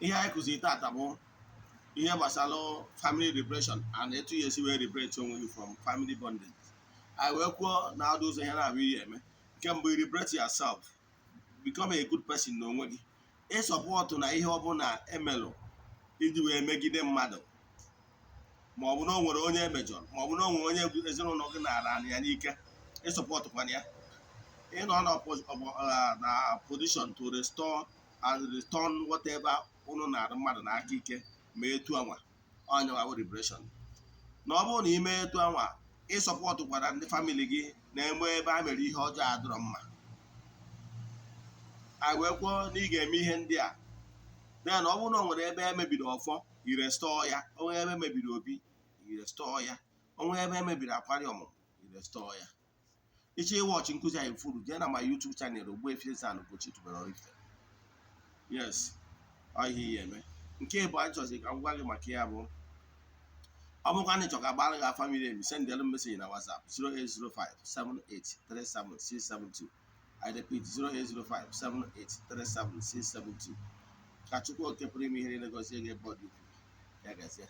ihe anyị kụziri tata bụ ihe gbasara family liberation and etu ya esi wee liberate onwe gị from family bondage. anyị wee kwuo na adụ ụzọ ihe na-abụ ihe eme. Nke mbụ, liberate yourself, become a good person n'onwe gị, ịsọpọtụ na ihe ọbụla emelụ iji wee megide mmadụ, maọbụ na o nwere onye emejọrọ, maọbụ na o nwere onye ezinụlọ gị na-ara ya n'ike, ịsọpọtụkwana ya, ịnọ na position to restore and return whatever unu na-arụ mmadụ n'aka ike ma etu anwa onye liberation. Na ọ bụrụ na ime etu anwa, ịsọpọtụkwara ndị famili gị na-enwe ebe a mere ihe ọjọọ adịrọ mma. anyị wee kwuo na ị ga-eme ihe ndị a na ọ bụrụ na o nwere ebe emebiri ọfọ, irestọ ya. Onwe ebe emebiri obi, irestọ ya. Onwe ebe emebiri akwari ọmụmụ, irestọ ya. Iche ịwọchị nkụzi anyị furu, jee na my YouTube channel Ogbuefi Eze-Ana Oraifite. Yes, ọ ihe ihe eme. Nke bụ anyị chọziri ka m gwa gị maka ya bụ, ọ bụkwa na ịchọ ka agbara gị family emi, sendelu meseji na WhatsApp 08057837672. I repeat 08057837672. Ka Chukwu oke pụrụ ime ihe niile gọzie gị ebe ọ dị ukwuu. Ya gazie.